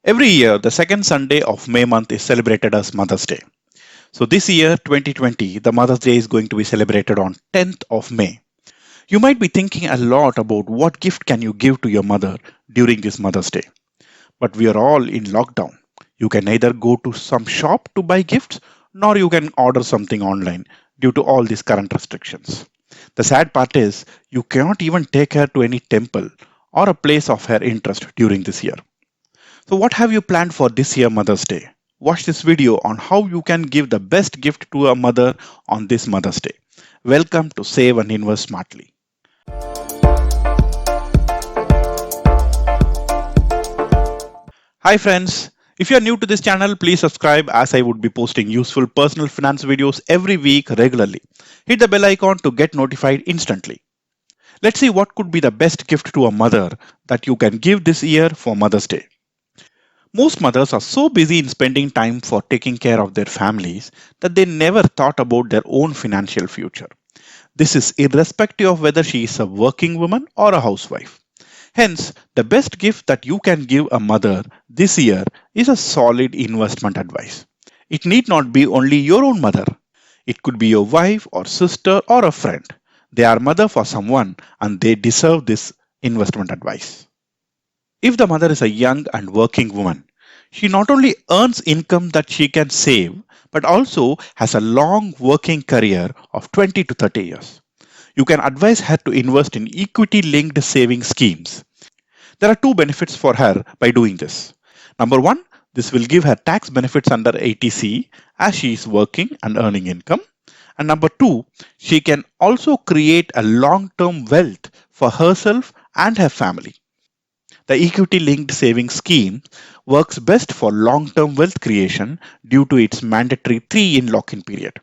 Every year, the second Sunday of May month is celebrated as Mother's Day. So this year, 2020, the Mother's Day is going to be celebrated on 10th of May. You might be thinking a lot about what gift can you give to your mother during this Mother's Day. But we are all in lockdown. You can neither go to some shop to buy gifts nor you can order something online due to all these current restrictions. The sad part is you cannot even take her to any temple or a place of her interest during this year. So what have you planned for this year Mother's Day? Watch this video on how you can give the best gift to a mother on this Mother's Day. Welcome to Save and Invest Smartly. Hi friends, if you are new to this channel, please subscribe as I would be posting useful personal finance videos every week regularly. Hit the bell icon to get notified instantly. Let's see what could be the best gift to a mother that you can give this year for Mother's Day. Most mothers are so busy in spending time for taking care of their families that they never thought about their own financial future. This is irrespective of whether she is a working woman or a housewife. Hence, the best gift that you can give a mother this year is a solid investment advice. It need not be only your own mother. It could be your wife or sister or a friend. They are mother for someone and they deserve this investment advice. If the mother is a young and working woman, she not only earns income that she can save, but also has a long working career of 20 to 30 years. You can advise her to invest in equity linked saving schemes. There are two benefits for her by doing this. Number one, this will give her tax benefits under 80C as she is working and earning income. And number two, she can also create a long-term wealth for herself and her family. The equity linked savings scheme works best for long-term wealth creation due to its mandatory 3-year lock-in period.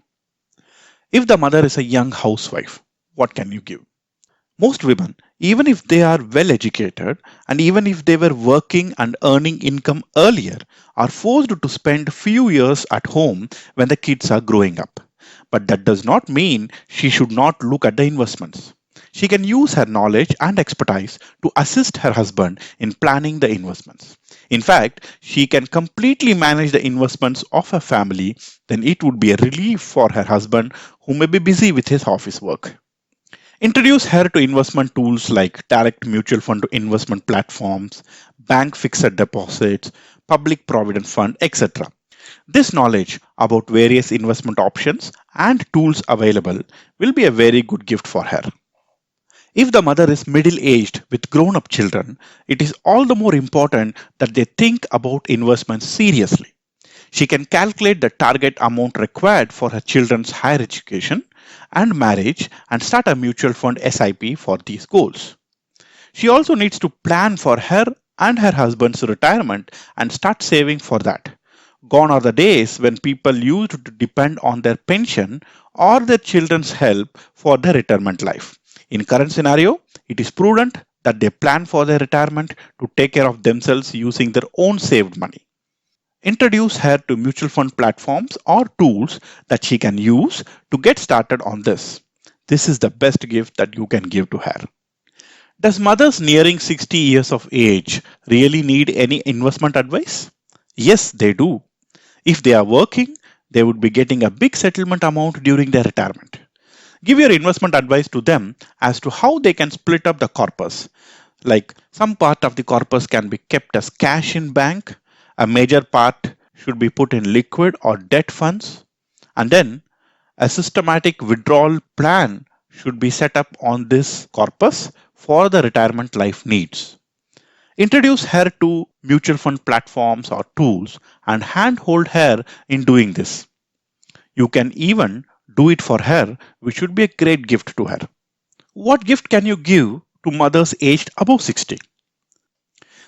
If the mother is a young housewife, what can you give? Most women, even if they are well educated and even if they were working and earning income earlier, are forced to spend few years at home when the kids are growing up. But that does not mean she should not look at the investments. She can use her knowledge and expertise to assist her husband in planning the investments. In fact, she can completely manage the investments of her family, then it would be a relief for her husband who may be busy with his office work. Introduce her to investment tools like direct mutual fund to investment platforms, bank fixed deposits, public provident fund, etc. This knowledge about various investment options and tools available will be a very good gift for her. If the mother is middle-aged with grown-up children, it is all the more important that they think about investments seriously. She can calculate the target amount required for her children's higher education and marriage and start a mutual fund SIP for these goals. She also needs to plan for her and her husband's retirement and start saving for that. Gone are the days when people used to depend on their pension or their children's help for their retirement life. In current scenario, it is prudent that they plan for their retirement to take care of themselves using their own saved money. Introduce her to mutual fund platforms or tools that she can use to get started on this. This is the best gift that you can give to her. Does mothers nearing 60 years of age really need any investment advice? Yes, they do. If they are working, they would be getting a big settlement amount during their retirement. Give your investment advice to them as to how they can split up the corpus. Like some part of the corpus can be kept as cash in bank, a major part should be put in liquid or debt funds, and then a systematic withdrawal plan should be set up on this corpus for the retirement life needs. Introduce her to mutual fund platforms or tools and handhold her in doing this. You can even do it for her, which should be a great gift to her. What gift can you give to mothers aged above 60?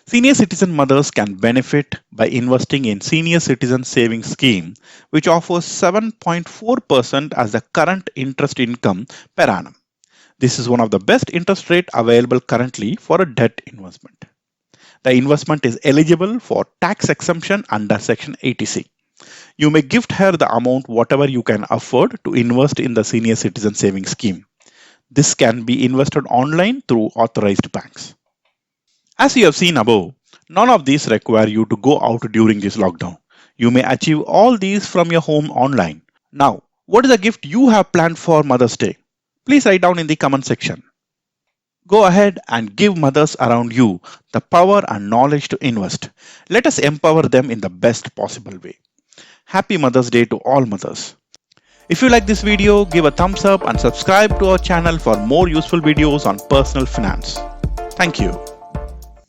Senior citizen mothers can benefit by investing in Senior Citizen Savings Scheme, which offers 7.4% as the current interest income per annum. This is one of the best interest rate available currently for a debt investment. The investment is eligible for tax exemption under Section 80C. You may gift her the amount whatever you can afford to invest in the Senior Citizen Savings Scheme. This can be invested online through authorized banks. As you have seen above, None of these require you to go out during this lockdown. You may achieve all these from your home online. Now, what is the gift you have planned for Mother's Day? Please write down in the comment section. Go ahead and give mothers around you the power and knowledge to invest. Let us empower them in the best possible way. Happy Mother's Day to all mothers. If you like this video, give a thumbs up and subscribe to our channel for more useful videos on personal finance. Thank you.